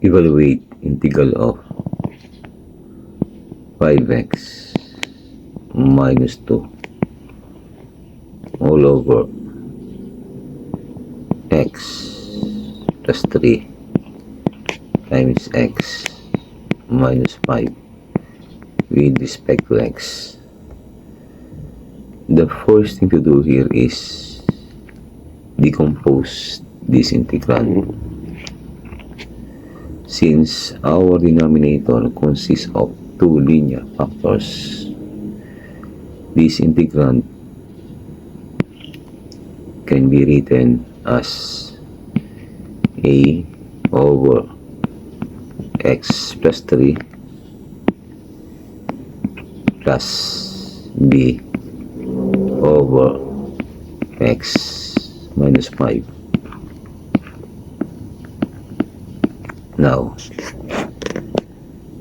Evaluate integral of 5x minus 2 all over x plus 3 times x minus 5 with respect to x. The first thing to do here is decompose this integral. Since our denominator consists of two linear factors, this integrand can be written as a over x plus 3 plus b over x minus 5. Now,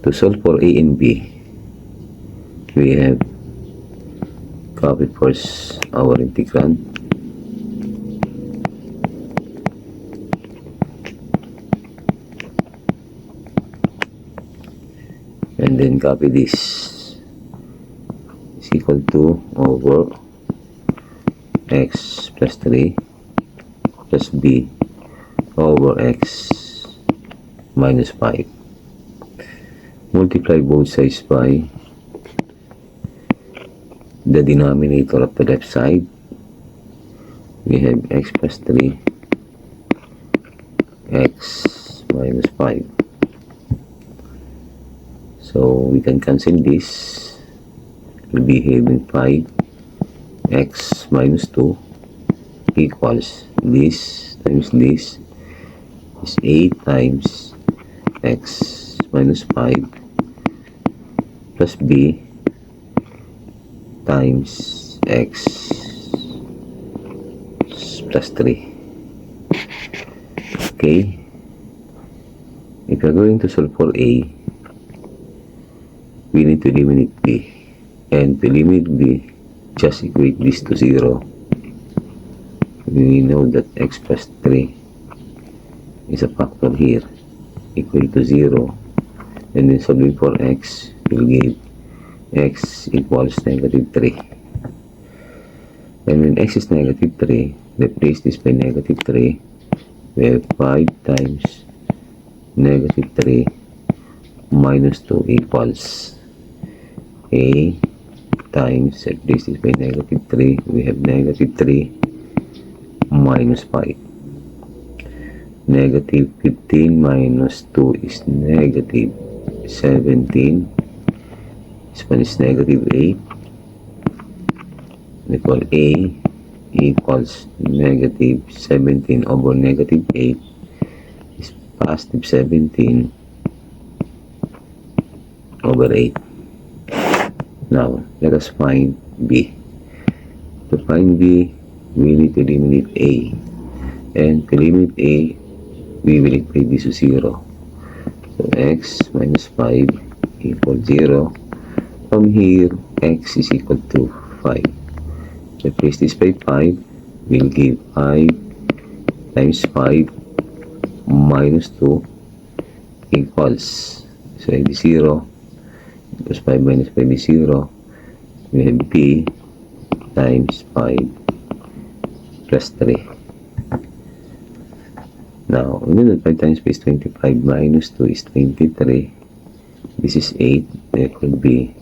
to solve for a and b, we have copy first our integrand, and then copy this is equal to over x plus 3 plus b over x minus 5. Multiply both sides by the denominator of the left side. We have x plus 3 x minus 5. So we can cancel this. We'll be having 5 x minus 2 equals this times this is 8 times x minus 5 plus b times x plus 3. Okay, if you're going to solve for a, we need to eliminate b, and to eliminate b, just equate this to 0. We know that x plus 3 is a factor here equal to 0, and then solving for x will give x equals negative 3. And when x is negative 3, replace this by negative 3. We have 5 times negative 3 minus 2 equals a times, replace this by negative 3, we have negative 3 minus 5. Negative 15 minus 2 is negative 17. This one is negative 8. Equal a equals negative 17 over negative 8 is positive 17 over 8. Now, let us find b. To find b, we need to eliminate a. And to eliminate a, we will equate this to 0. So, x minus 5 equals 0. From here, x is equal to 5. Replace this by 5, will give 5 times 5 minus 2 equals, so it is 0. Because 5 minus 5 is 0. We have b times 5 plus 3. Now, we know that 5 times 5 is 25 minus 2 is 23. This is 8. Therefore, b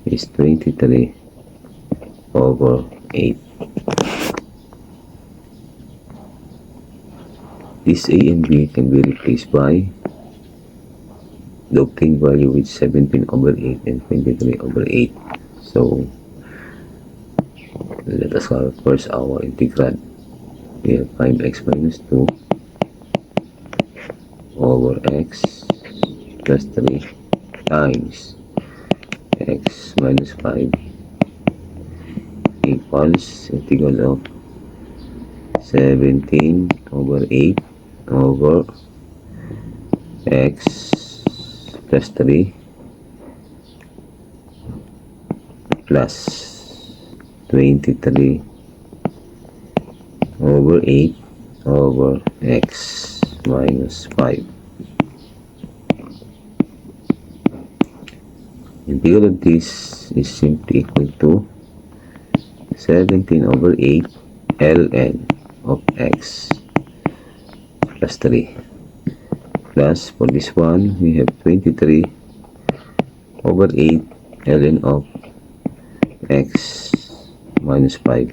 is 23 over 8. This a and b can be replaced by the obtained value with 17 over 8 and 23 over 8. So, let us calculate first our integrand. We have 5x minus 2 over x plus 3 times x minus 5 equals integral of 17 over 8 over x plus 3 plus 23 over 8 over x minus 5. integral of this is simply equal to 17 over 8 ln of x plus 3. Plus, for this one, we have 23 over 8 ln of x minus 5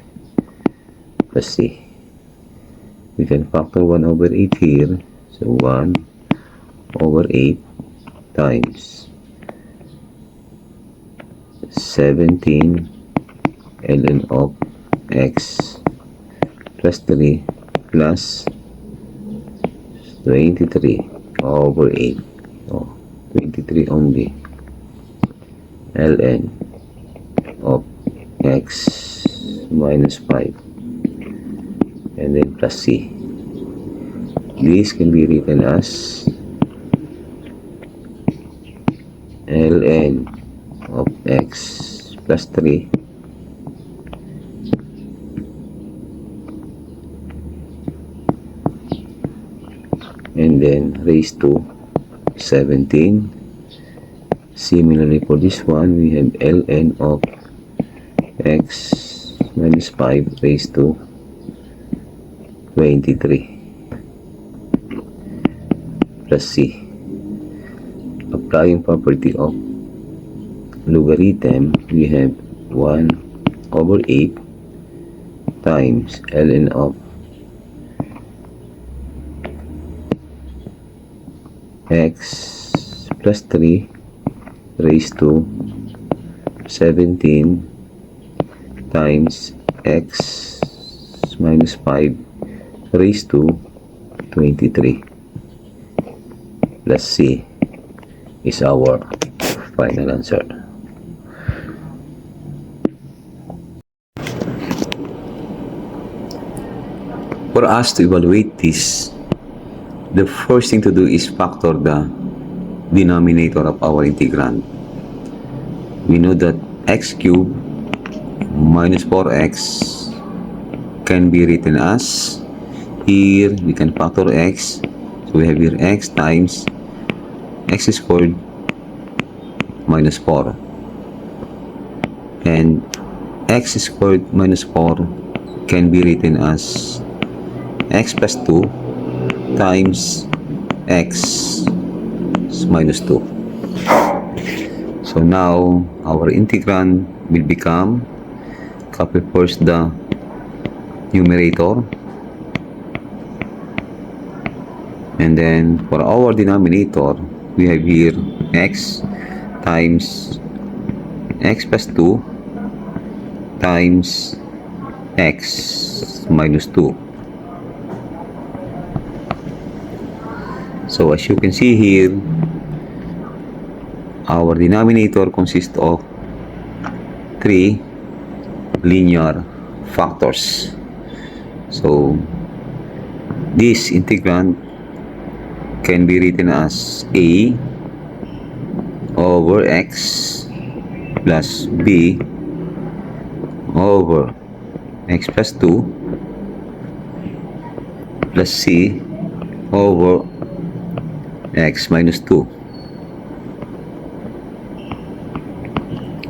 plus c. We can factor 1 over 8 here. So 1 over 8 times 17 ln of x plus 3 plus 23 over 8. Oh, 23 only ln of x minus 5 and then plus c. This can be written as ln of x plus 3 and then raised to 17. Similarly for this one, we have ln of x minus 5 raised to 23 plus c. Applying property of logarithm, we have 1 over 8 times ln of x plus 3 raised to 17 times x minus 5 raised to 23 plus c is our final answer. For us to evaluate this, the first thing to do is factor the denominator of our integrand. We know that x cubed minus 4x can be written as, here we can factor x, so we have here x times x squared minus 4, and x squared minus 4 can be written as x plus 2 times x minus 2. So now our integrand will become, copy first the numerator, and then for our denominator we have here x times x plus 2 times x minus 2. So as you can see here, our denominator consists of 3 linear factors. So this integrand can be written as a over x plus b over x plus 2 plus c over x minus 2.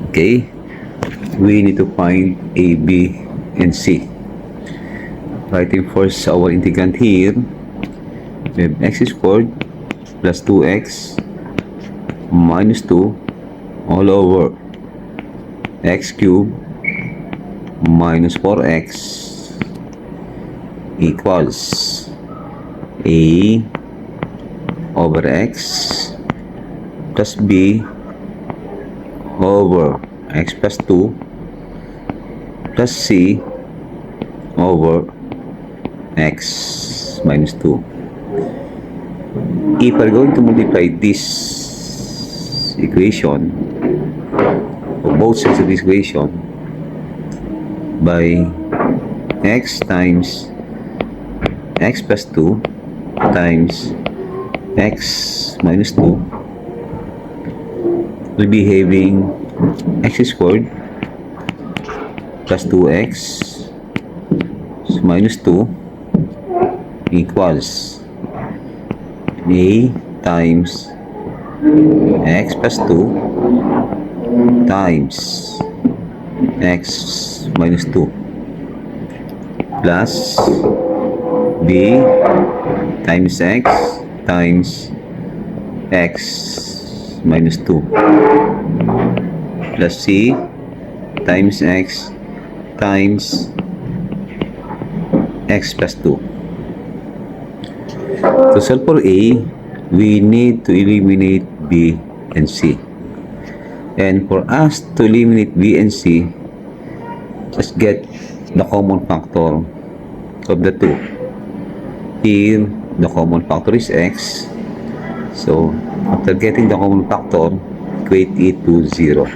Okay, we need to find a, b, and c. Writing first our integrand here, we have x squared plus 2x minus 2 all over x cubed minus 4x equals a over x plus b over x plus 2 plus c over x minus 2. If we're going to multiply this equation, or both sides of this equation, by x times x plus 2 times x minus 2, we'll be having x squared plus 2x minus 2 equals a times x plus 2 times x minus 2 plus b times x minus 2 plus c times x plus 2. To solve for A, we need to eliminate B and C. And for us to eliminate B and C, just get the common factor of the two. Here, the common factor is x. So, after getting the common factor, equate it to 0.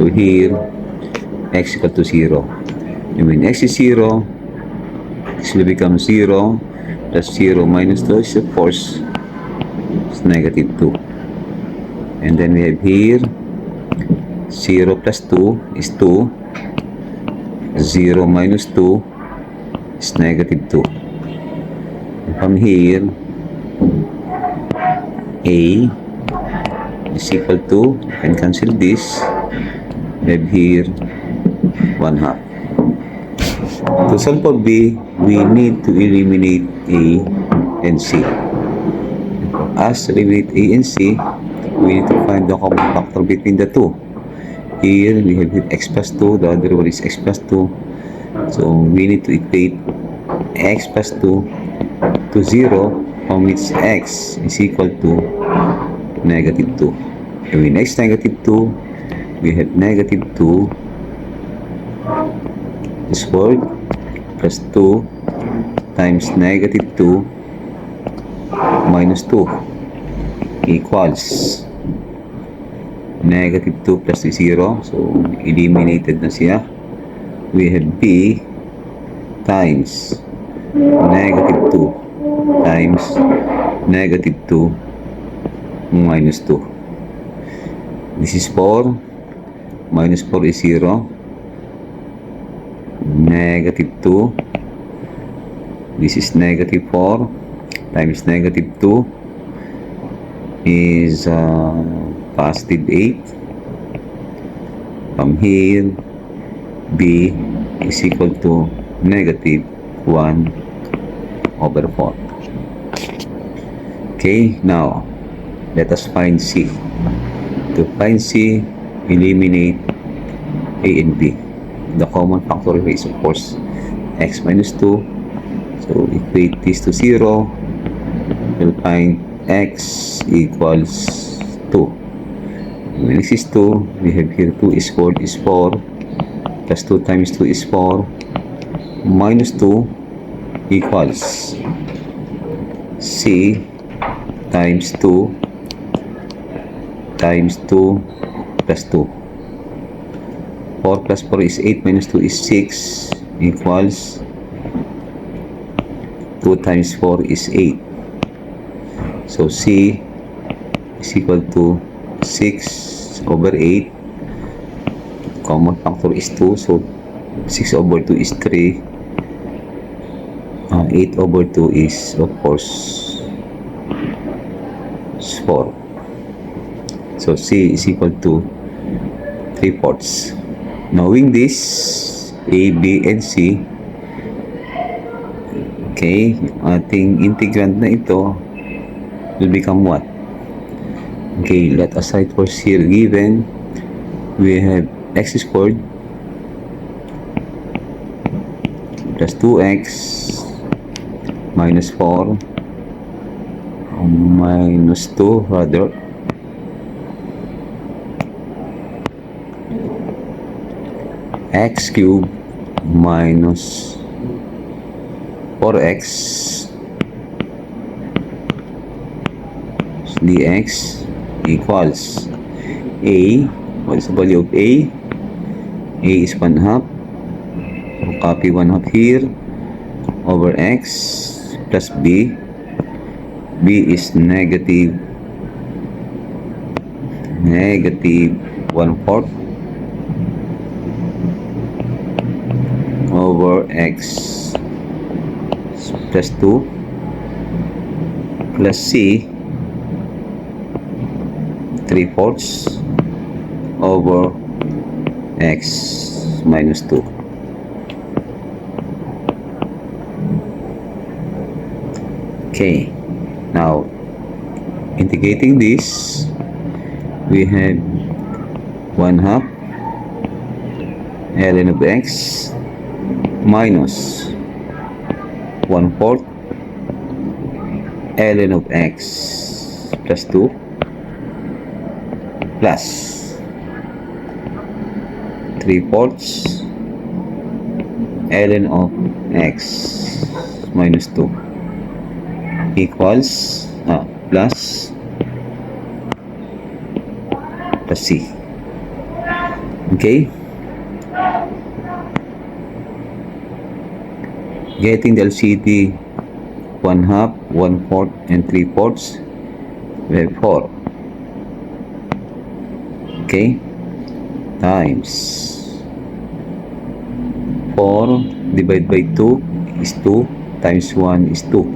So, here, x equal to 0. And when x is 0, this will become 0 plus 0 minus 2 is of course is negative 2. And then we have here 0 plus 2 is 2. 0 minus 2 is negative 2. And from here, A is equal to, you can cancel this, we have here 1/2. To solve for B, we need to eliminate A and C. For us to eliminate A and C, we need to find the common factor between the two. Here, we have x plus 2, the other one is x plus 2. So, we need to equate x plus 2 to 0, from which x is equal to negative 2. And when x negative 2, we have negative 2 squared plus 2 times negative 2 minus 2 equals negative 2 plus 0. So, eliminated na siya. We have B times negative 2 times negative 2 minus 2. This is 4. Minus 4 is 0. Negative 2. This is negative 4 times negative 2 is positive 8. From here, B is equal to negative 1/4. Okay, now let us find C. To find C, eliminate A and B. The common factor is of course x minus 2. So equate this to 0. We'll find x equals 2. When x is 2, we have here 2 is 4 is 4. Plus 2 times 2 is 4. Minus 2 equals C times 2 times 2 plus 2. 4 plus 4 is 8 minus 2 is 6 equals 2 times 4 is 8. So C is equal to 6/8. Common factor is 2. So 6/2 is 3. 8/2 is of course 4. So C is equal to 3/4. Knowing this, A, B, and C, okay, ating integrand na ito will become what? Okay, let us write for C here given. We have x squared plus 2x minus 4 minus 2 rather x cubed minus 4x dx equals A. What is the value of A? A is 1/2. Copy 1/2 here over x plus B. B is negative 1/4 over x plus 2 plus C 3/4 over x minus 2. Okay, now integrating this, we have 1/2 ln of x minus 1/4 ln of x plus 2 plus 3/4 ln of x minus 2 equals plus c. Okay, getting the LCD 1/2, 1/4 and 3/4, we have 4. Okay, times 4 divided by 2 is 2 times 1 is 2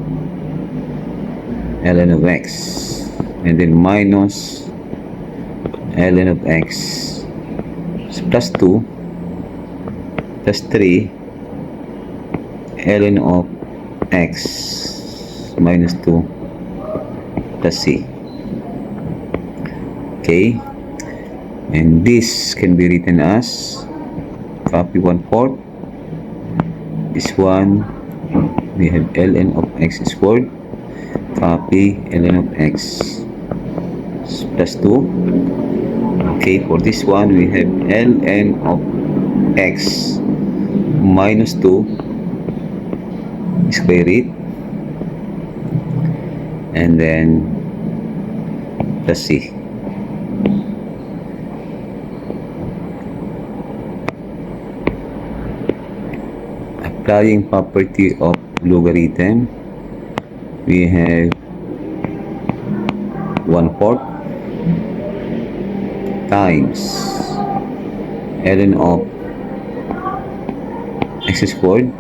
ln of x, and then minus ln of x plus 2 plus 3 ln of x minus 2 plus c. Okay, and this can be written as copy 1/4 is 1, we have ln of x squared, copy ln of x plus 2. Okay, for this one we have ln of x minus 2 square it, and then plus c. Applying property of logarithm, we have 1/4 times ln of x squared.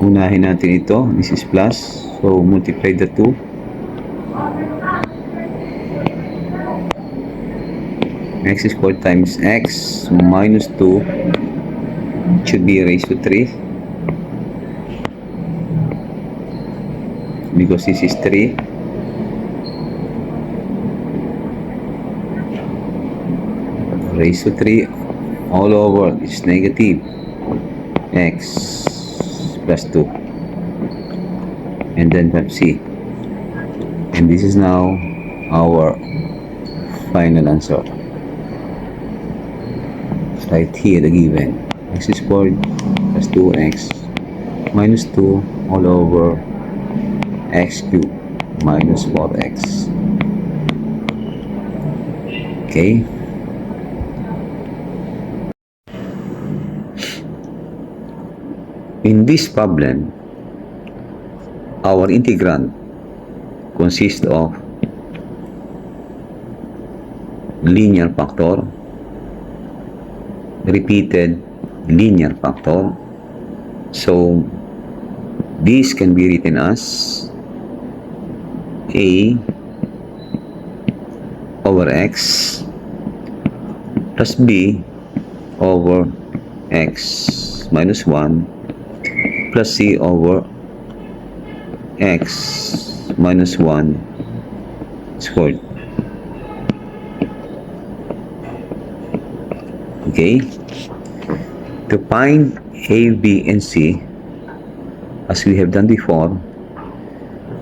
Unahin natin ito, this is plus, so multiply the 2. X squared times x minus 2 should be raised to 3 because this is 3. Raised to 3 all over is negative x plus 2, and then have c, and this is now our final answer. Right here the given x squared plus 2x minus 2 all over x cubed minus 4x. Okay, in this problem our integrand consists of linear factor, repeated linear factor, so this can be written as a over x plus b over x minus 1 plus c over x minus 1 squared. Okay, to find a, b, and c, as we have done before,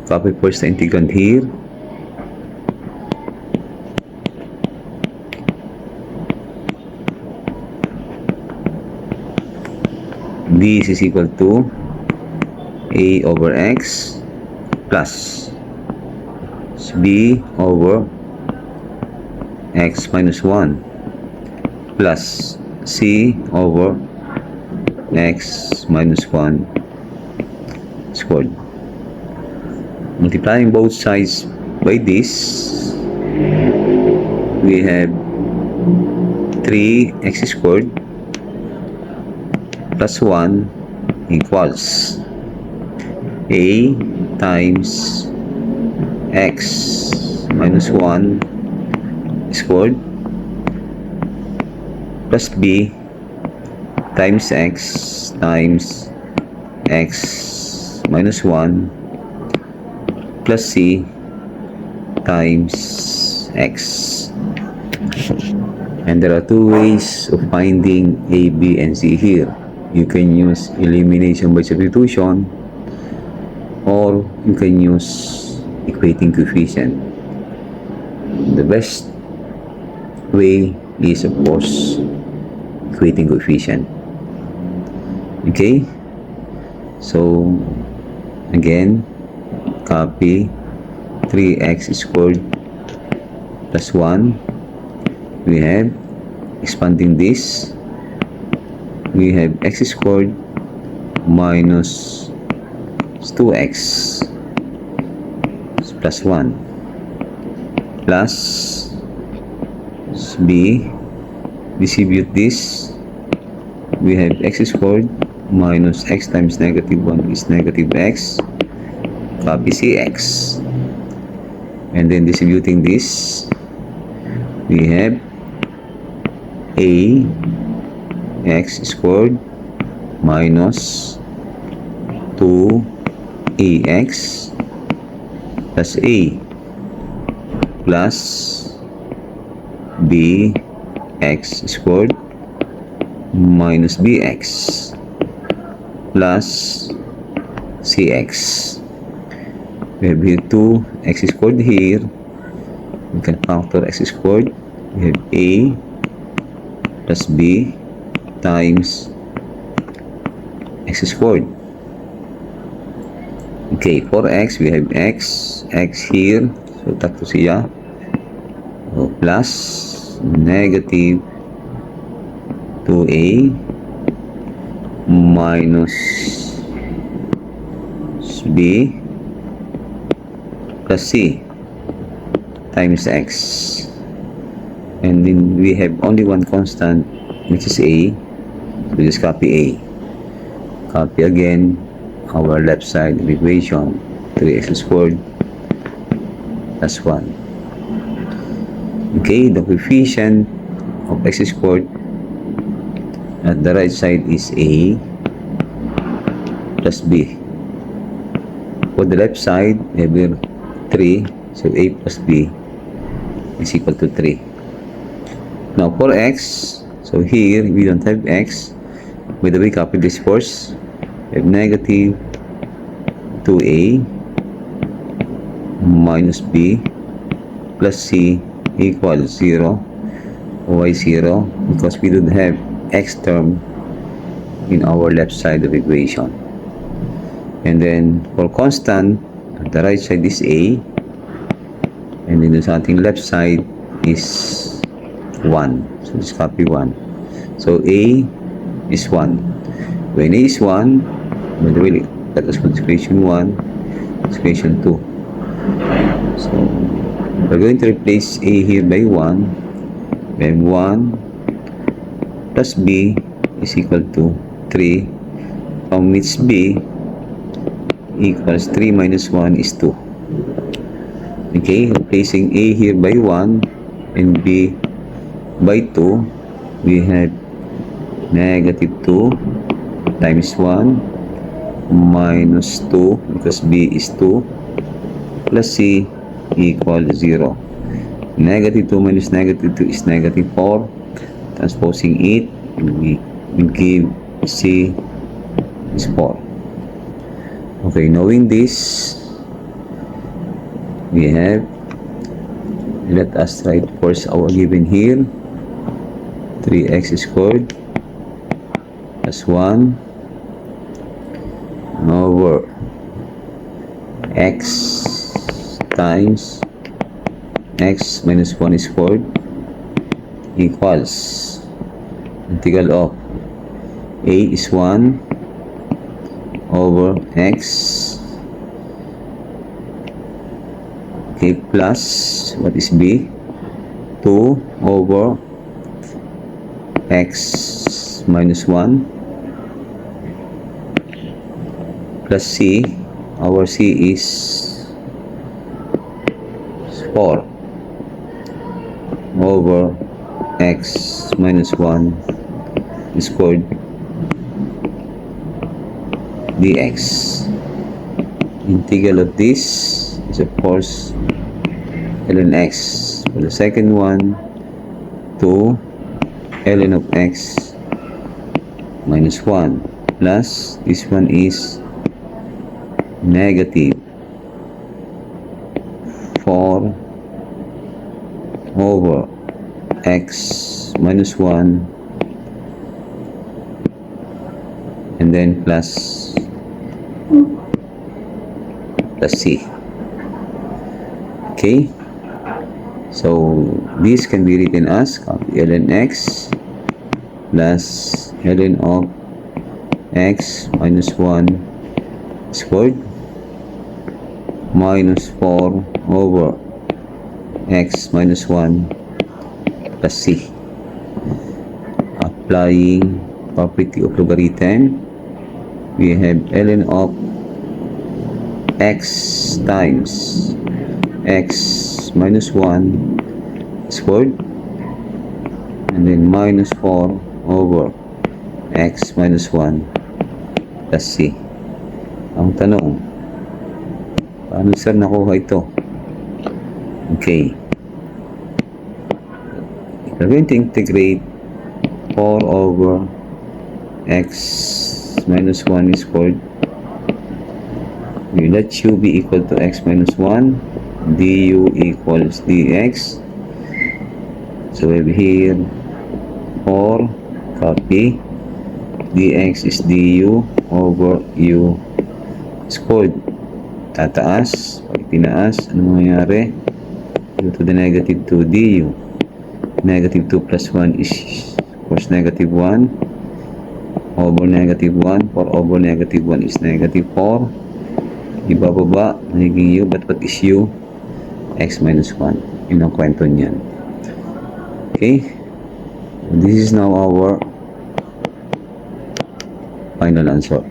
copy first the integrand here, this is equal to a over x plus b over x minus 1 plus c over x minus 1 squared. Multiplying both sides by this, we have 3x squared plus 1 equals a times x minus 1 squared plus b times x minus 1 plus c times x. And there are two ways of finding a, b, and c here. You can use elimination by substitution, or you can use equating coefficient. The best way is, of course, equating coefficient. Okay, so again, copy 3x squared plus 1. We have, expanding this, we have x squared minus 2x plus 1 plus b, distribute this, we have x squared minus x times negative 1 is negative x, copy cx, and then distributing this, we have a x squared minus 2ax plus a plus b x squared minus bx plus cx. We have here 2x squared here. We can factor x squared. We have a plus b times x squared. Okay, for x, we have x here. So, takto siya. So, plus negative 2a minus b plus c times x. And then we have only one constant, which is a. So just copy a. Copy again our left side of the equation, 3x squared plus 1. Okay, the coefficient of x squared at the right side is a plus b. For the left side, we have here 3, so a plus b is equal to 3. Now for x, so here we don't have x. By the way, copy this first. We have negative 2a minus b plus c equals 0. Why 0? Because we don't have x term in our left side of the equation. And then for constant, the right side is a, and then sa ating left side is 1. So just copy 1. So a is 1. When a is 1, by the way, that is for equation 1, equation 2. So we're going to replace a here by 1. We have 1 plus b is equal to 3, from which b equals 3 minus 1 is 2. Okay, replacing a here by 1 and b by 2, we have negative 2 times 1 minus 2, because b is 2, plus c equals 0. Negative 2 minus negative 2 is negative 4. Transposing it, we will give c is 4. Okay, knowing this, we have, let us write first our given here, 3x squared plus 1 over x times x minus 1 squared equals integral of a is 1 over x, okay, plus what is b, 2 over x minus 1 plus c, our c is 4 over x minus 1 squared dx. Integral of this is of course ln x. For the second one, to ln of x minus 1 plus this one is negative 4 over x minus 1 and then plus c. Okay, so this can be written as ln x plus ln of x minus 1 squared minus 4 over x minus 1 plus c. Applying property of logarithm, we have ln of x times x minus 1 squared and then minus 4 over x minus 1 plus c. Ang tanong, paano sir nakuha ito? Okay, we're going to integrate 4 over x minus 1 squared. We let u be equal to x minus 1, du equals dx. So we have here 4, copy, dx is du over u squared. Tataas, pag tinaas, ano mangyayari? Due to the negative 2 du. Negative 2 plus 1 is of course negative 1 over negative 1. 4 over negative 1 is negative 4. Ibababa, nagiging u, but what is u? X minus 1. Yun ang kwento niyan. Okay, this is now our final answer.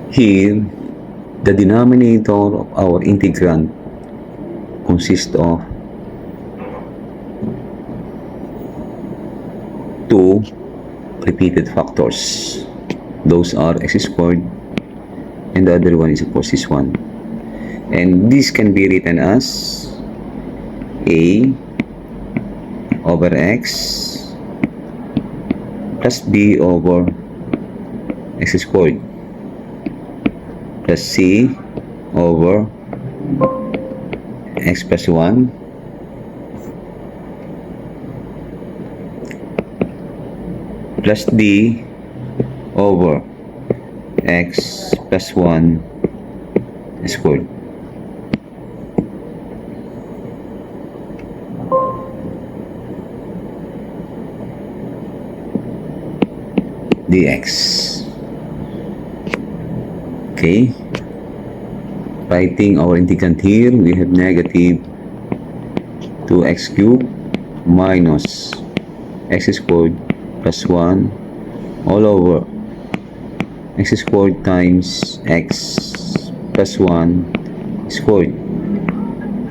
Here, the denominator of our integrand consists of 2 repeated factors. Those are x squared and the other one is of course this one. And this can be written as a over x plus b over x squared plus c over x plus 1 plus d over x plus 1 squared. Dx. Okay, writing our integrand here, we have negative 2x cubed minus x squared plus 1 all over x squared times x plus 1 squared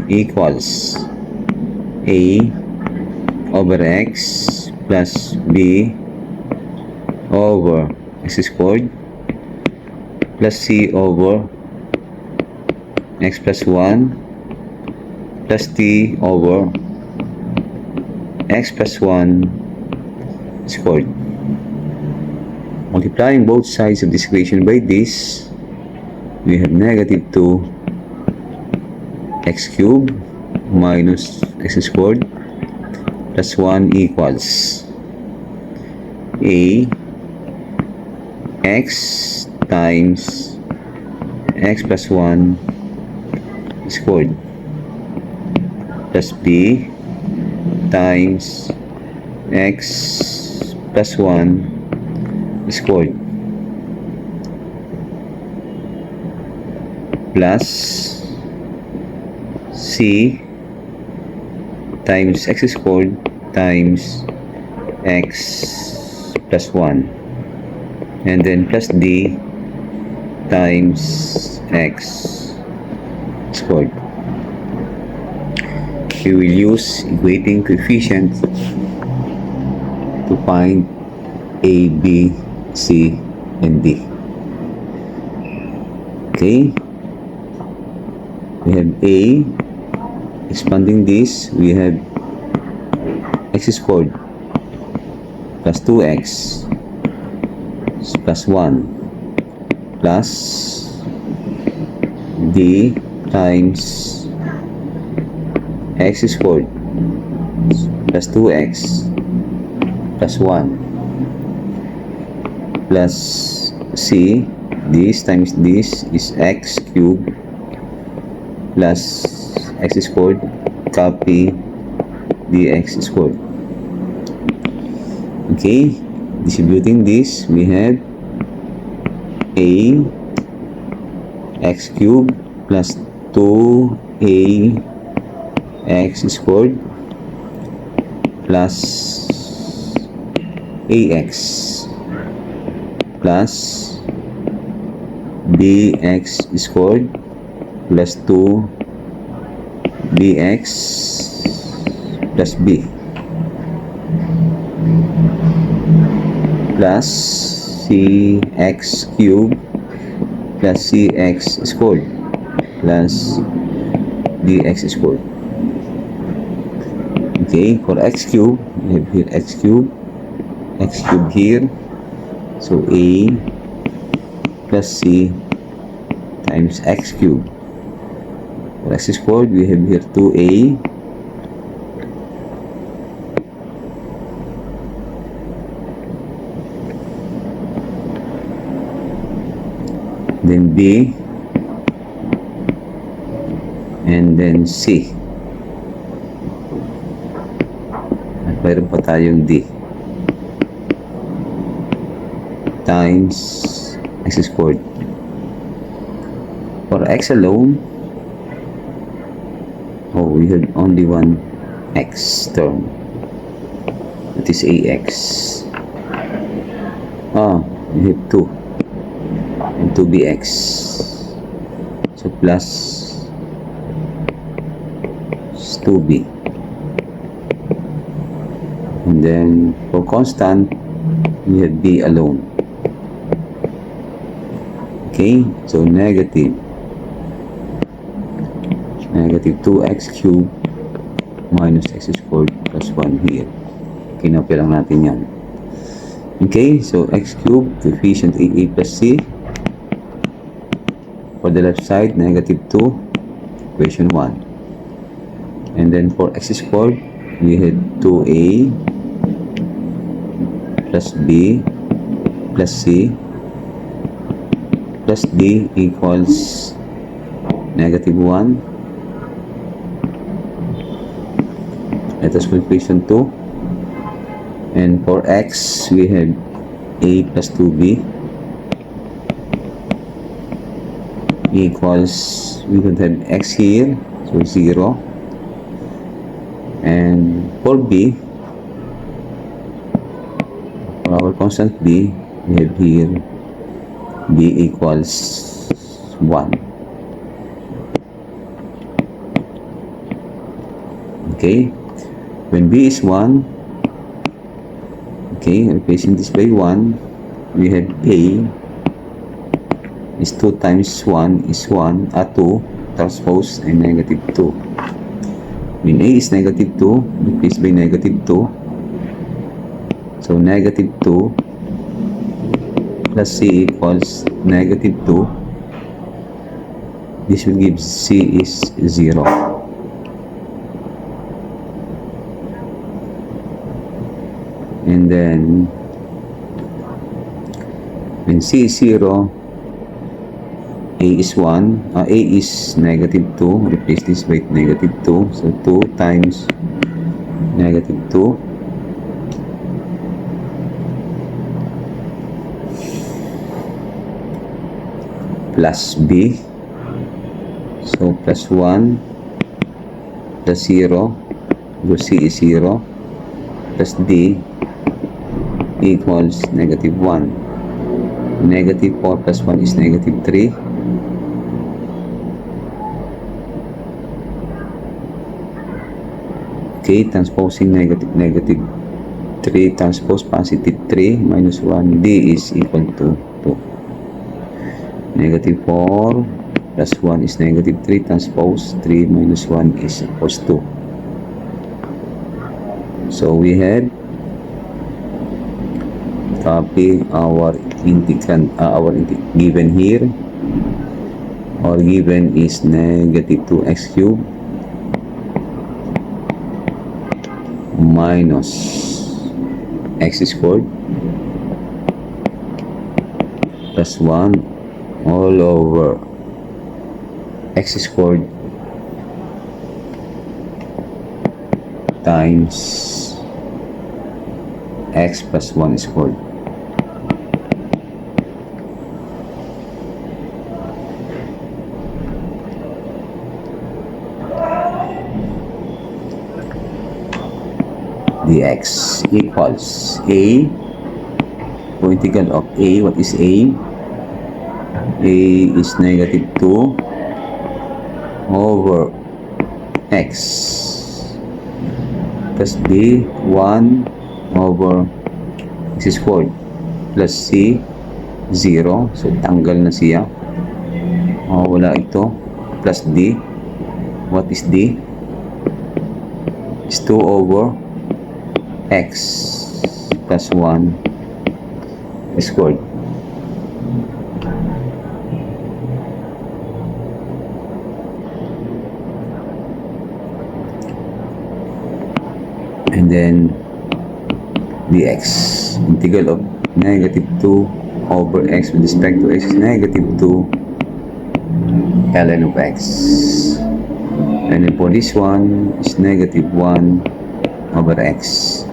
equals a over x plus b over x squared plus c over x plus 1 plus t over x plus 1 squared. Multiplying both sides of this equation by this, we have negative 2 x cubed minus x squared plus 1 equals a x times x plus 1 squared plus b times x plus 1 squared plus c times x squared times x plus 1 and then plus D times X squared. We will use equating coefficient to find A, B, C, and D. Okay, we have A, expanding this, we have X squared plus 2X plus 1 plus D times X squared plus 2X plus 1 plus C, this times this is X cubed plus X squared, copy dx squared. Okay, distributing this, we have A X cubed plus 2A X squared plus AX plus BX squared plus 2 BX plus B plus CX cubed plus CX squared plus DX squared. Okay, for X cubed, we have here X cubed here, so A plus C times X cubed. For X squared, we have here 2A then B and then C at mayroon pa tayong D times X squared. For X alone, we have only one X term, that is AX. We have 2 and 2BX, so plus 2B, and then for constant we have B alone. Okay, so negative 2x cubed minus x squared plus 1 here. Kinopya lang natin yan. Okay, so x cubed, coefficient AA plus C. For the left side, negative 2, equation 1. And then for x squared, we had 2A plus B plus C plus D equals negative 1. Let us for equation 2. And for x, we have A plus 2B equals, we don't have x here, so 0. And for B, for our constant B, we have here B equals 1. Okay, when B is 1, okay, replacing this by 1, we have A is 2 times 1 is 1, 2 transpose and negative 2. When A is negative 2, replace by negative 2, so negative 2 plus C equals negative 2. This will give C is 0. And then when C is 0, A is 1, A is negative 2, replace this by negative 2, so 2 times negative 2 plus B, so plus 1 plus 0, so C is 0 plus D equals negative 1. Negative 4 plus 1 is negative 3. Okay, transposing negative 3 transpose positive 3 minus 1, d is equal to 2. Negative 4 plus 1 is negative 3 transpose 3 minus 1 is equals 2. So we had copy our integrand, given here, or given is negative 2x cubed minus x squared plus 1 all over x squared times x plus 1 squared. Dx equals a, so integral of a, what is a? A is negative 2 over x plus b 1 over x squared plus c 0, so tanggal na siya, wala ito, plus d, what is d? Is 2 over x plus 1 squared. And then dx, integral of negative 2 over x with respect to x is negative 2 ln of x. And then for this one is negative 1 over x.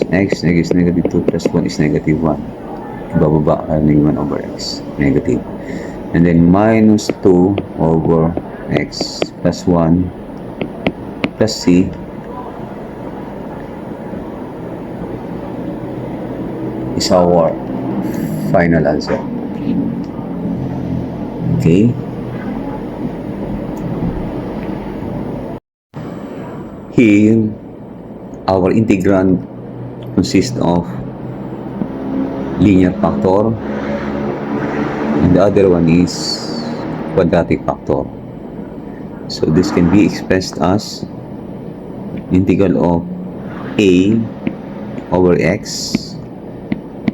X is negative 2 plus 1 is negative 1. Ibababa ng 1 over x, negative. And then minus 2 over x plus 1 plus c is our final answer. Okay. Here, our integrand consists of linear factor and the other one is quadratic factor. So this can be expressed as integral of a over x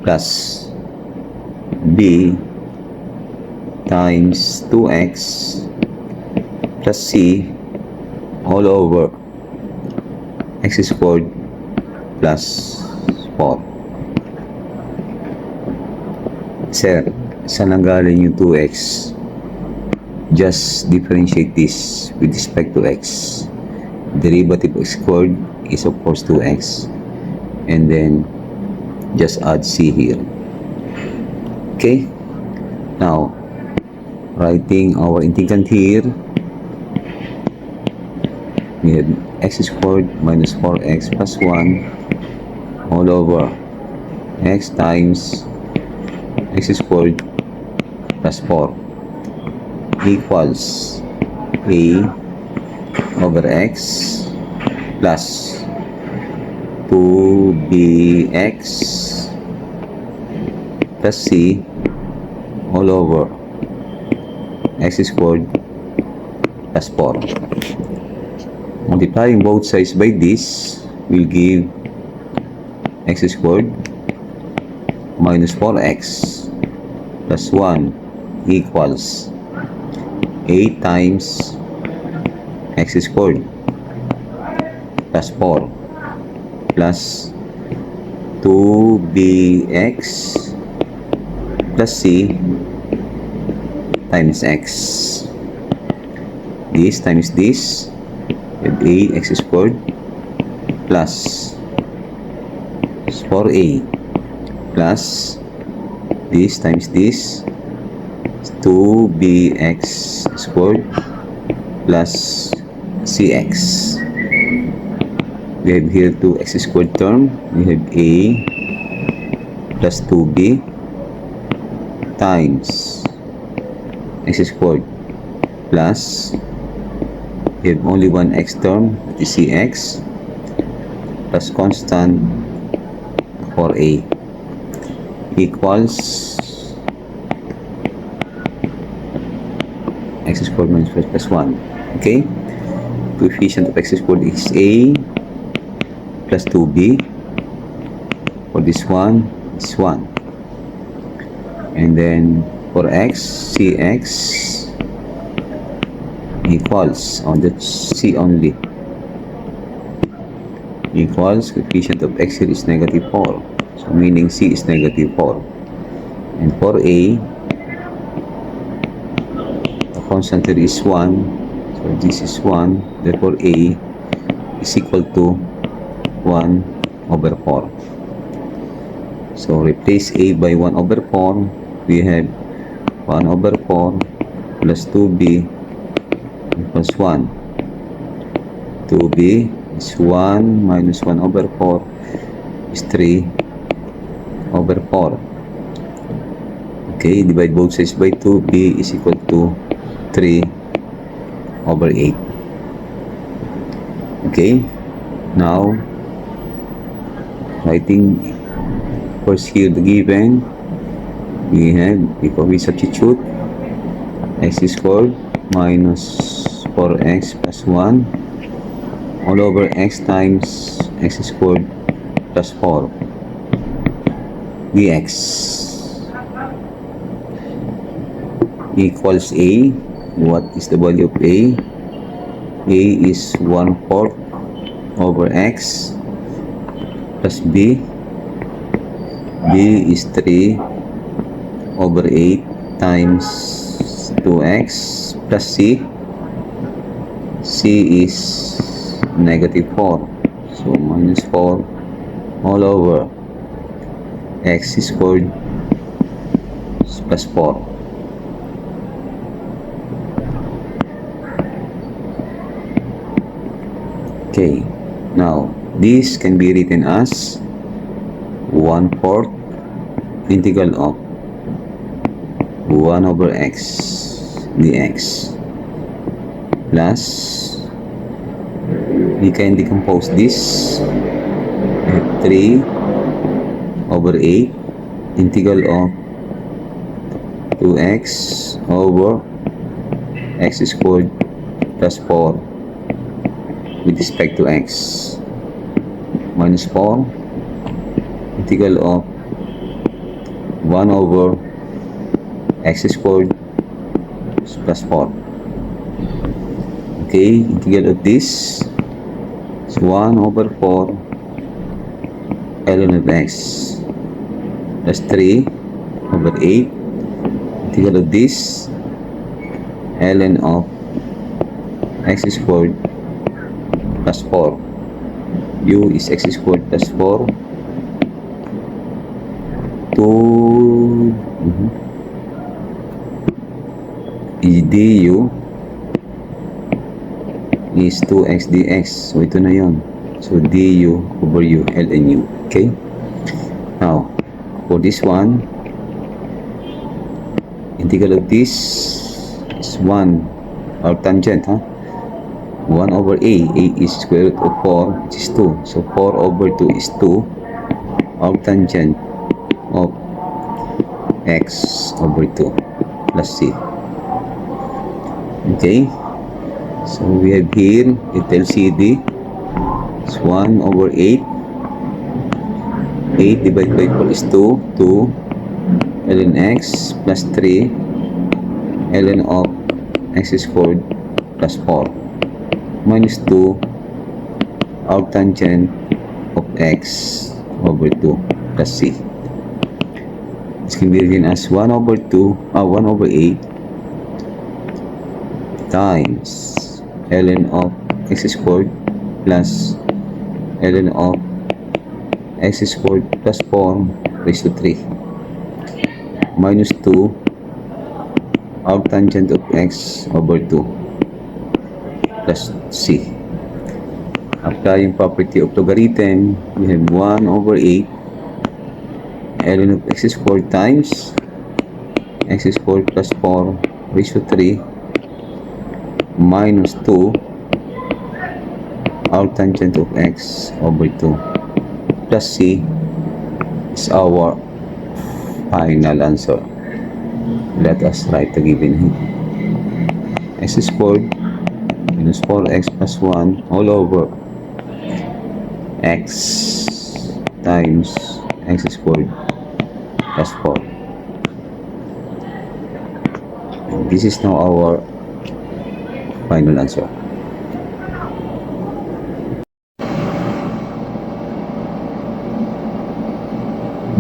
plus b times 2x plus c all over x squared plus 4. Sir, saan nanggaling yung 2x? Just differentiate this with respect to x. Derivative of x squared is of course 2x. And then just add c here. Okay? Now, writing our integrand here, we have x squared minus 4x plus 1 all over x times x squared plus 4 equals a over x plus 2bx plus c all over x squared plus 4. Multiplying both sides by this will give x squared minus 4x plus 1 equals 8 times x squared plus 4 plus 2bx plus c times x. This times this, with a x squared plus 4a plus this times this 2bx squared plus cx. We have here 2x squared term. We have a plus 2b times x squared plus, we have only one x term, which is cx, plus constant for a equals x squared minus plus 1. Okay, coefficient of x squared is a plus 2b. For this one is 1, and then for x, cx equals, on the c only, equals coefficient of x here is negative 4, so meaning c is negative 4. And for a, the constant here is 1, so this is 1, therefore a is equal to 1 over 4. So replace a by 1 over 4, we have 1 over 4 plus 2b equals 1. 2b is 1 minus 1 over 4 is 3 over 4. Okay, divide both sides by 2, b is equal to 3 over 8. Okay, now writing first here the given, we have, if we substitute, x squared minus 4x plus 1 all over x times x squared plus 4 dx equals a. What is the value of a? A is 1/4 over x plus b. B is 3 over 8 times 2x plus c. C is negative 4, so minus 4 all over x squared plus 4. Okay, now this can be written as 1/4 integral of 1 over x dx plus, we can decompose this, 3 over 8 integral of 2x over x squared plus 4 with respect to x minus 4 integral of 1 over x squared plus 4. Okay, integral of this is 1 over 4 ln of x plus 3 over 8 integral of this ln of x squared plus 4. U is x squared plus 4 to du is 2x dx. So ito na yon. So du over u ln u. Okay, now for this one, integral of this is 1, our tangent, 1 over a is square root of 4, which is 2, so 4 over 2 is 2, our tangent of x over 2 plus c. Okay, so we have here LCD is 1 over 8. 8 divided by 4 is 2. 2 ln x plus 3 ln of x squared plus 4 minus 2 arctangent of x over 2 plus c. This can be written as 1 over 8 times ln of x squared plus ln of x squared plus 4 raised to 3 minus 2 arctangent of x over 2 plus c. Applying property of logarithm, we have 1 over 8 ln of x squared times x squared plus 4 ratio 3 minus 2 arctangent of x over 2 plus c is our final answer. Let us write the given here. X squared minus 4x plus 1 all over x times x squared plus 4. And this is now our final answer.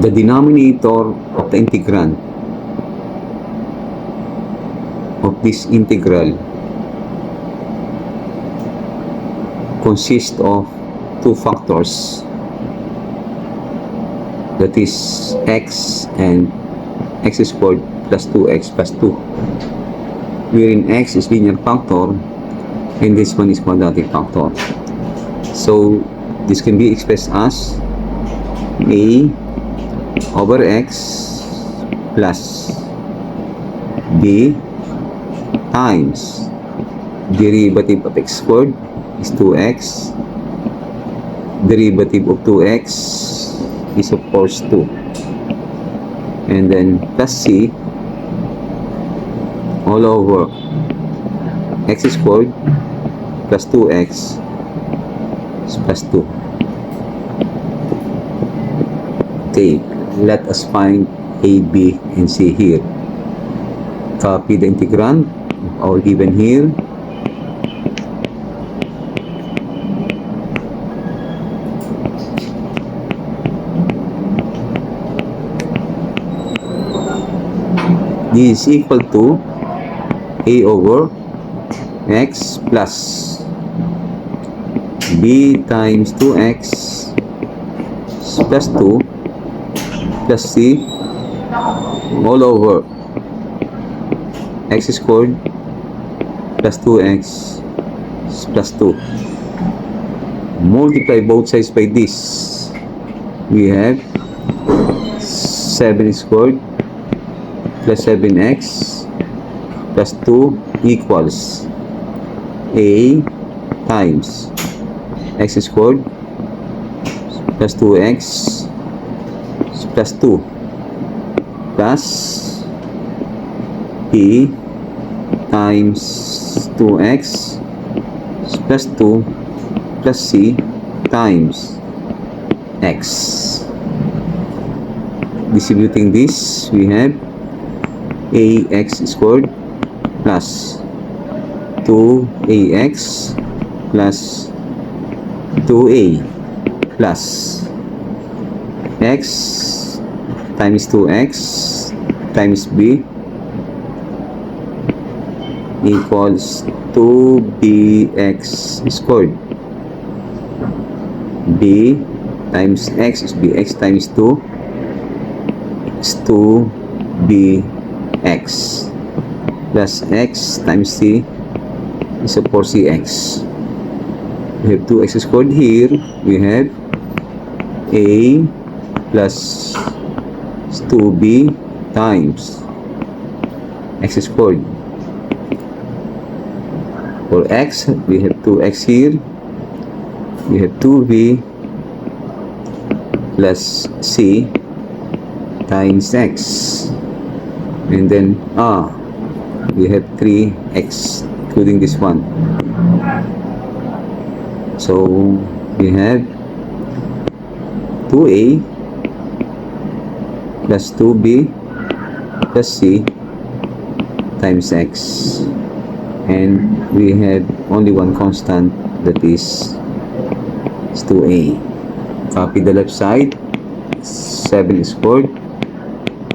The denominator of the integrand of this integral consists of two factors, that is x and x squared plus 2x plus 2, wherein x is linear factor and this one is quadratic factor. So this can be expressed as a over x plus b times derivative of x squared is 2x, derivative of 2x is of course 2, and then plus c all over x squared plus 2x is plus 2. Okay, let us find a, b, and c here. Copy the integrand of our given here. This is equal to a over x plus b times 2x plus 2 plus c all over x squared plus 2x plus 2. Multiply both sides by this. We have 7 squared plus 7x plus 2 equals a times x squared plus 2x plus 2 plus b times 2x plus 2 plus c times x. Distributing this, we have ax squared plus 2ax plus 2a plus x times 2x times b equals 2bx squared. B times x is bx times 2 is 2bx plus x times c is of course cx. We have 2x squared here. We have a plus 2b times x squared. For x, we have 2x here. We have 2b plus c times x. And then we have 3x including this one. So we have 2a plus 2b plus c times x, and we have only one constant, that is 2a. Copy the left side. 7 squared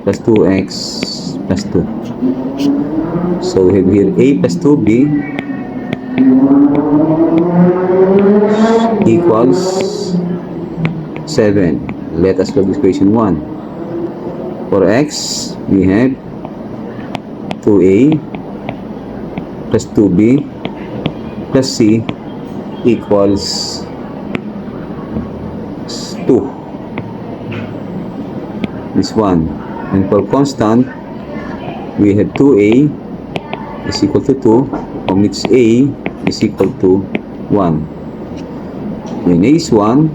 plus 2x plus 2. So we have here a plus 2b equals 7. Let us solve equation 1. For x, we have 2a plus 2b plus c equals 2. This one. And for constant, we have 2a is equal to 2, omits a is equal to 1. When a is 1,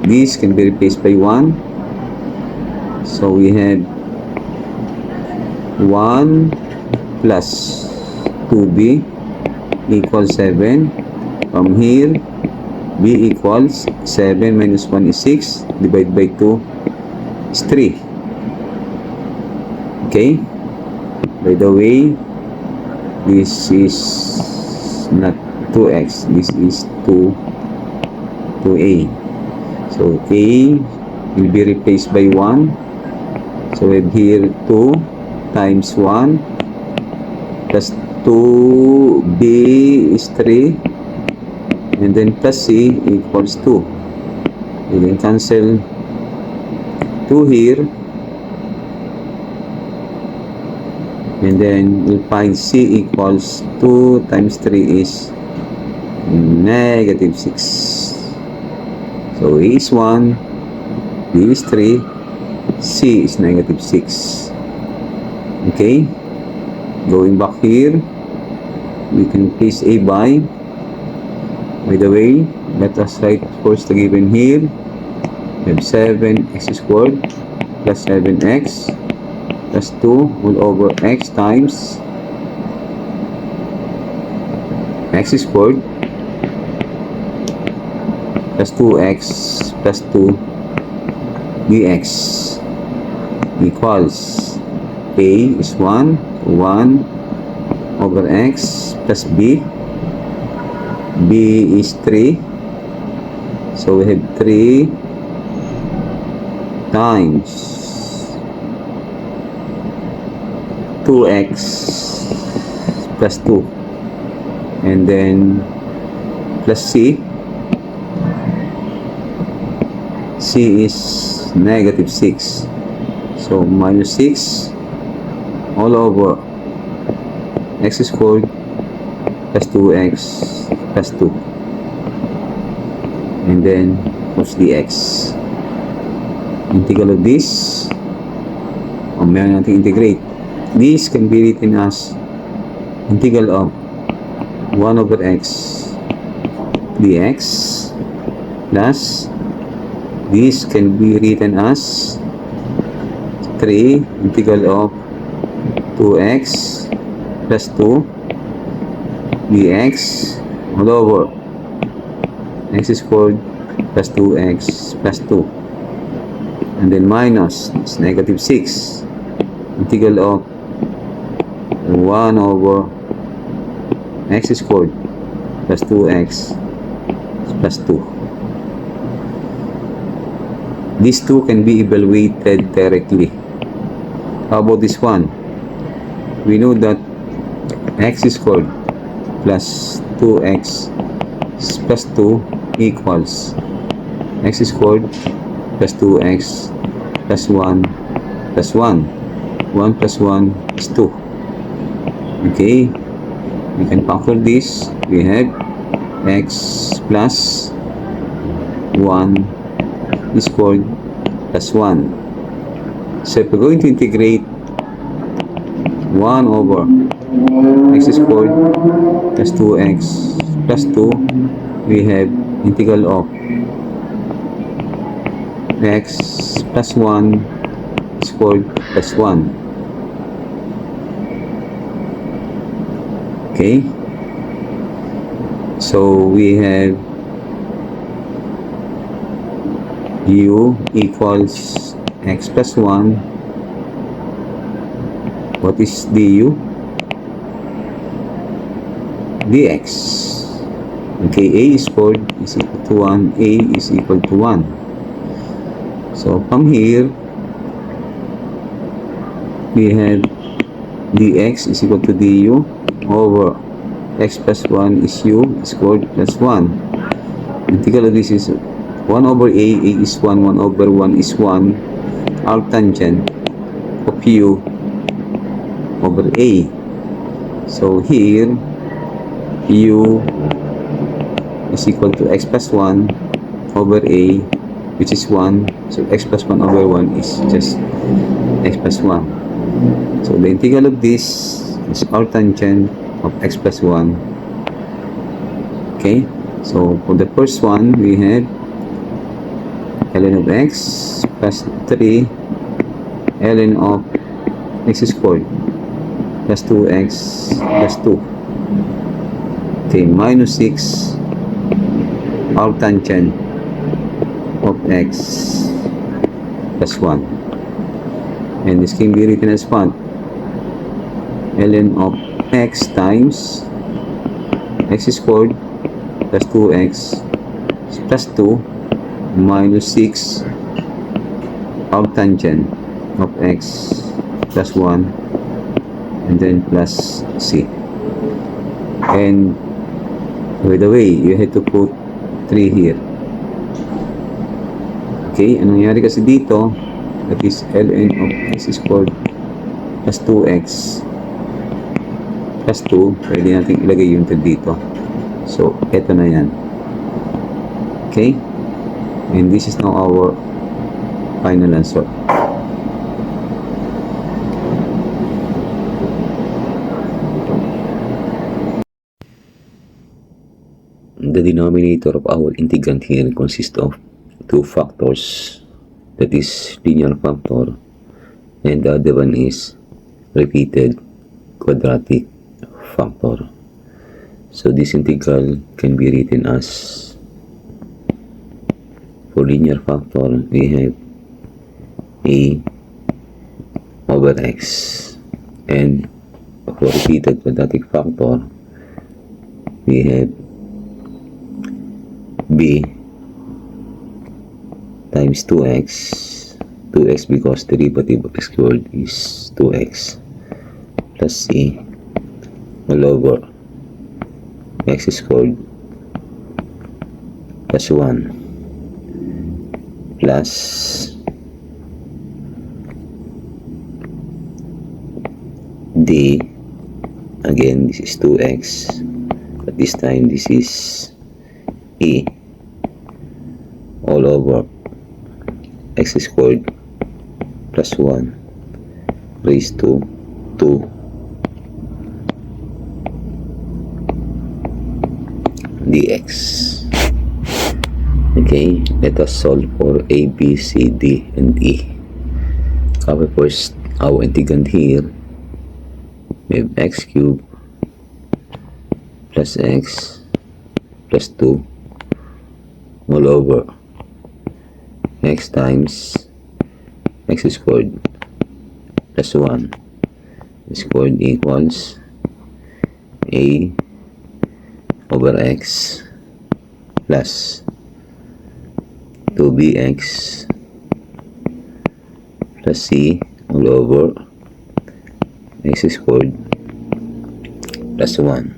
this can be replaced by 1. So we have 1 plus 2b equals 7. From here, b equals 7 minus 1 is 6. Divide by 2 is 3. Okay? By the way, this is not 2x. This is 2a. So a will be replaced by 1. So we have here 2 times 1 plus 2b is 3, and then plus c equals 2. We can cancel 2 here, and then we'll find c equals 2 times 3 is negative 6. So a is 1, b is 3, c is negative 6. Okay, going back here, we can place a by the way, let us write first the given here. We have 7x squared plus 7x plus 2 all over x times x squared plus 2x plus 2 dx equals a is 1 over x plus b is 3. So we have 3 times 2x plus 2, and then plus c is negative 6. So minus 6 all over x squared plus 2x plus 2, and then what's dx? Integral of this, meron natin integrate. This can be written as integral of 1 over x dx plus this can be written as 3 integral of 2x plus 2 dx all over x squared plus 2x plus 2, and then minus is negative 6 integral of 1 over x squared plus 2x plus 2. These two can be evaluated directly. How about this one? We know that x squared plus 2x plus 2 equals x squared plus 2x plus 1 plus 1. 1 plus 1 is 2. Okay, we can factor this. We have x plus 1 squared plus 1. So if we're going to integrate 1 over x squared plus 2x plus 2, we have integral of x plus 1 squared plus 1. Okay, so we have u equals x plus 1. What is du? Dx. Okay, a squared is equal to 1, a is equal to 1. So from here, we have dx is equal to du over x plus 1 is u squared plus 1. Integral of this is 1 over a is 1, 1 over 1 is 1, arctangent of u over a. So here, u is equal to x plus 1 over a, which is 1. So x plus 1 over 1 is just x plus 1. So the integral of this is arctangent of x plus 1. Okay, so for the first one, we have ln of x plus 3 ln of x squared plus 2x plus 2. Okay, minus 6 arctangent of x plus 1. And this can be written as what? Ln of x times x squared plus 2x plus 2 minus 6 arctangent of x plus 1 and then plus c. And by the way, you have to put 3 here. Okay, anong nangyari kasi dito? That is ln of x squared plus 2x plus 2. Pwede natin ilagay yung dito. So, eto na yan. Okay? And this is now our final answer. The denominator of our integrand here consists of two factors. That is linear factor, and the other one is repeated quadratic factor. So this integral can be written as, for linear factor, we have a over x, and for repeated quadratic factor, we have b times 2x because the derivative of x squared is 2x plus c all over x squared plus 1 plus d, again this is 2x, but this time this is e all over x squared plus 1 raised to 2 dx. Okay, let us solve for a, b, c, d, and e. Cover first our integrand here. We have x cubed plus x plus 2 all over x times x squared plus 1 squared equals a over x plus 2bx plus c all over x squared plus 1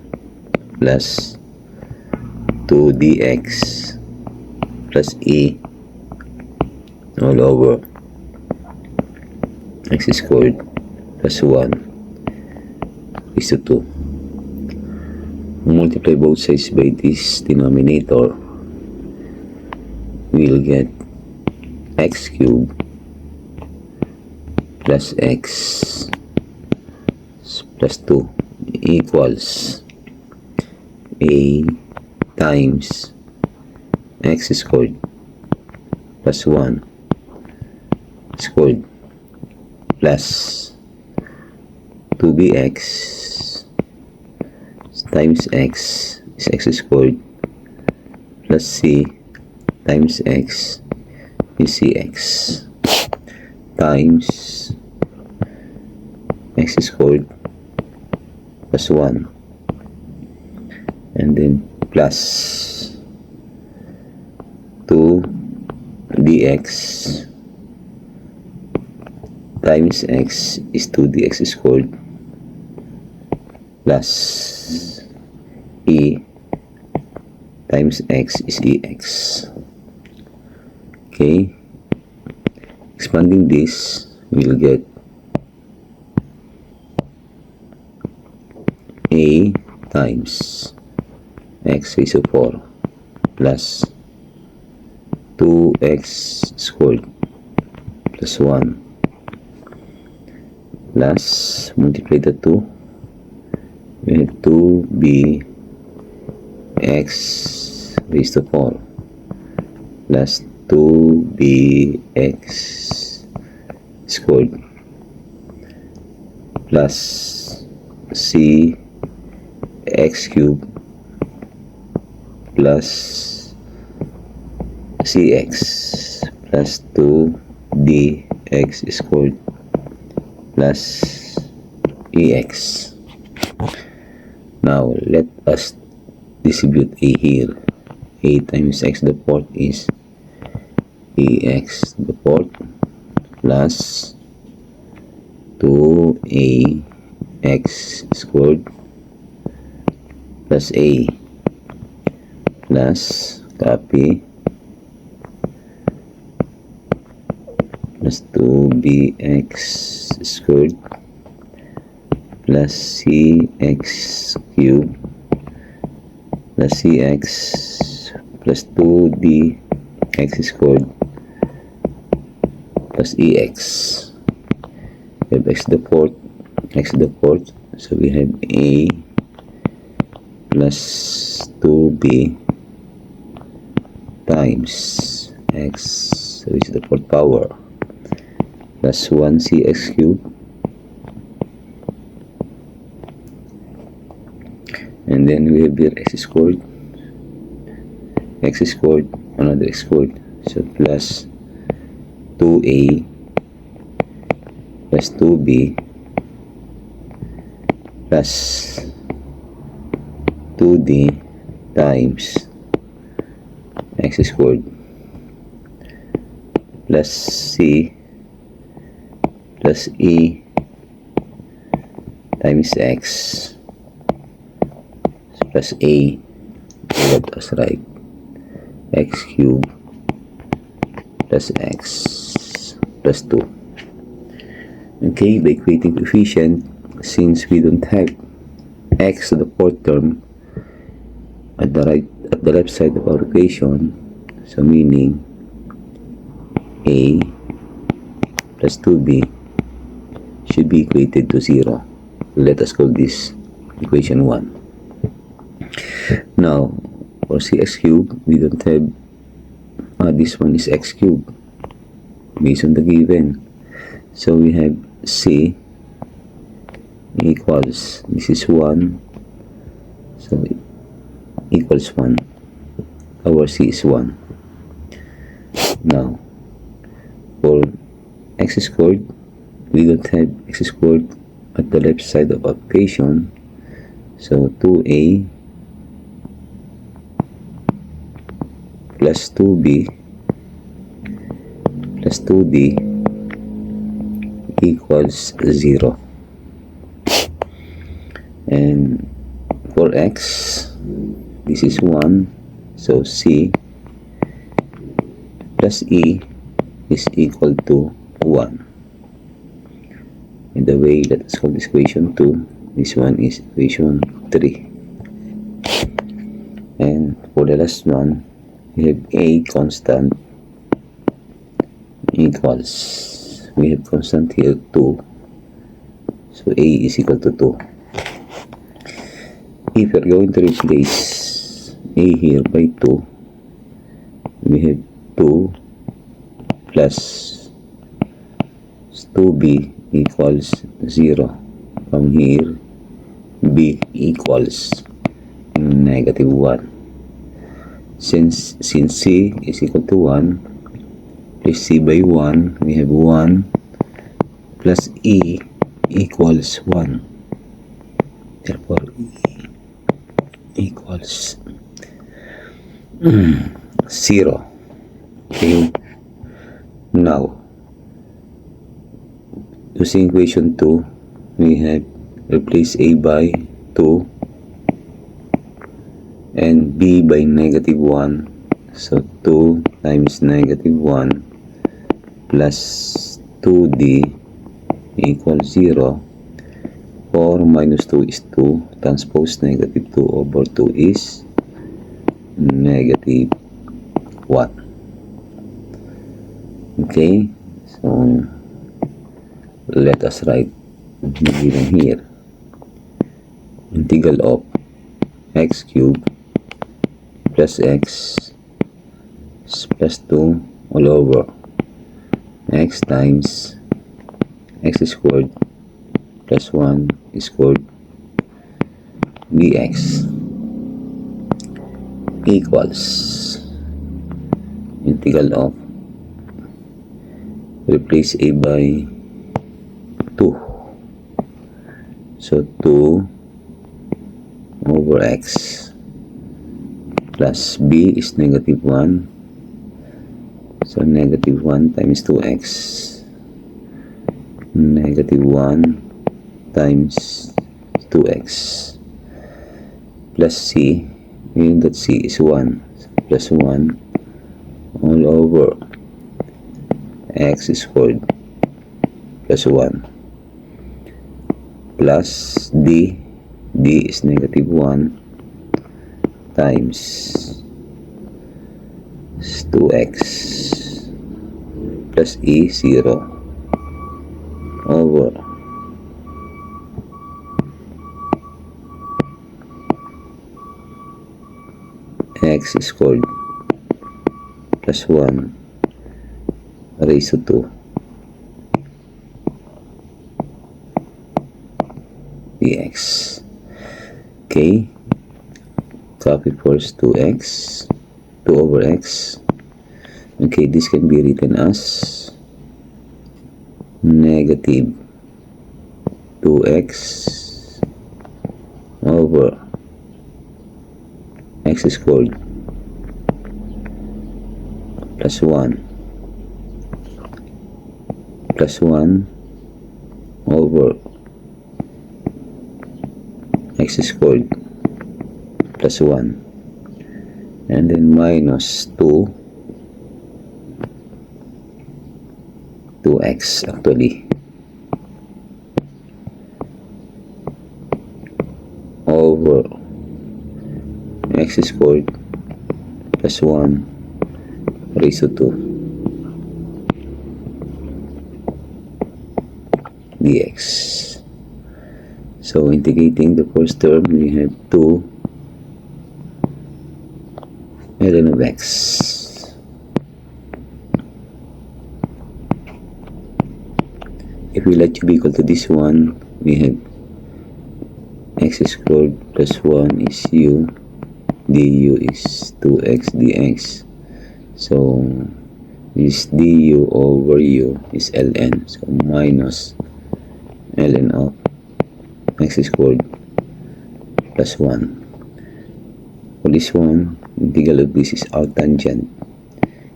plus 2dx plus e all over x squared plus 1 is to 2. Multiply both sides by this denominator, we will get x cubed plus x plus 2 equals a times x squared plus 1 squared plus 2bx times x is x squared plus c times x is cx times x squared plus 1 and then plus 2 dx times x is 2 dx squared plus e times x is ex. Okay, expanding this, we'll get a times x raised to 4 plus 2x squared plus 1 plus multiply the 2, we have 2b x raised to 4 plus 2bx squared plus c x cubed plus cx plus 2dx squared plus ex. Now let us distribute a here. A times x to the fourth is ax to the fourth plus 2ax squared plus a plus copy plus 2bx squared plus cx cubed plus cx plus 2dx squared plus ex. We have x to the fourth, so we have a plus 2b times x raised to the fourth power plus 1cx cubed, and then we have here x squared, another x squared, so plus 2a plus 2b plus 2d times x squared plus c plus e times x plus a. Let us write x cubed plus x plus 2. Okay, by equating coefficient, since we don't have x to the fourth term at the left side of our equation, so meaning a plus 2b should be equated to 0. Let us call this equation 1. Now for cx cubed, we don't have this one is x cubed based on the given, so we have c equals, this is 1, so equals 1, our c is 1. Now for x squared, we don't have x squared at the left side of our equation, so 2a plus 2b plus 2d equals 0. And for x, this is 1, so c plus e is equal to 1. In the way, let us call this equation 2, this one is equation 3. And for the last one, we have a constant equals, we have constant here 2, so a is equal to 2. If you're going to replace a here by 2, we have 2 plus 2b equals 0. From here, b equals negative 1. Since c is equal to 1, place c by 1, we have 1 plus e equals 1. Therefore, e equals 0. Okay. Now, using equation 2, we have replace a by 2 and b by negative 1, so 2 times negative 1 plus 2d equals 0. 4 minus 2 is 2, transpose negative 2 over 2 is negative 1. Okay, so let us write given here. Integral of x cubed plus x plus 2 all over x times x squared plus 1 squared dx equals integral of, replace a by 2, so 2 over x plus b is negative 1, so negative 1 times 2x, negative 1 times 2x plus c, meaning that c is 1, plus 1 all over x squared plus 1 plus d is negative 1 times 2x plus e 0 over x squared plus 1 raised to 2 dx. Okay, copy first 2x, 2 over x. Okay, this can be written as negative 2x over x squared plus 1 over x squared plus 1 and then minus 2x actually over x squared plus 1 raised to 2 dx. So integrating the first term, we have 2 ln of x. If we let u be equal to this one, we have x squared plus 1 is u, du is 2x dx. So this du over u is ln, so minus ln of x squared plus 1. For this one, integral of this is arctangent.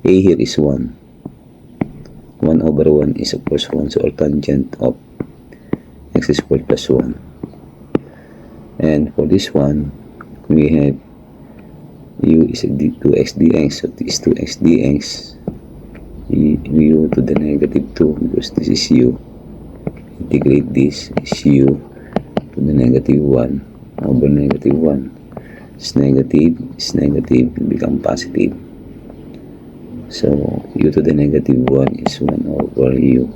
A here is 1. 1 over 1 is of course 1, so arctangent of x squared plus 1. And for this one, we have u is 2x dx, so this 2x dx, u to the negative 2 because this is u. Integrate this is u to the negative 1 over negative 1. It's negative, it become positive. So u to the negative 1 is 1 over u.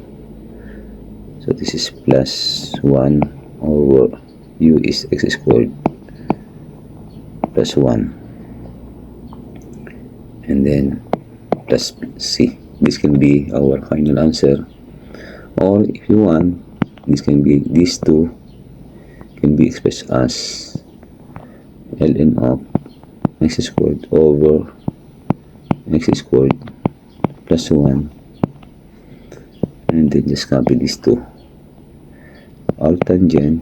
So this is plus 1 over u is x squared plus 1. And then plus c. This can be our final answer. Or if you want, this can be, these two can be expressed as ln of x squared over x squared plus 1, and then just copy these two. Arctangent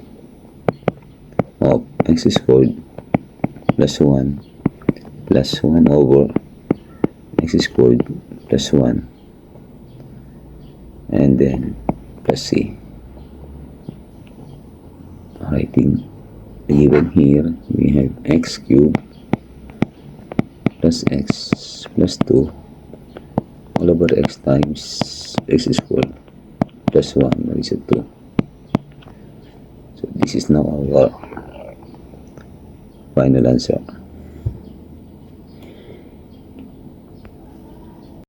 of x squared plus 1 over x squared plus 1, and then plus c. Writing given here, we have x cubed plus x plus 2 all over x times x squared plus 1 raised to 2. So this is now our final answer.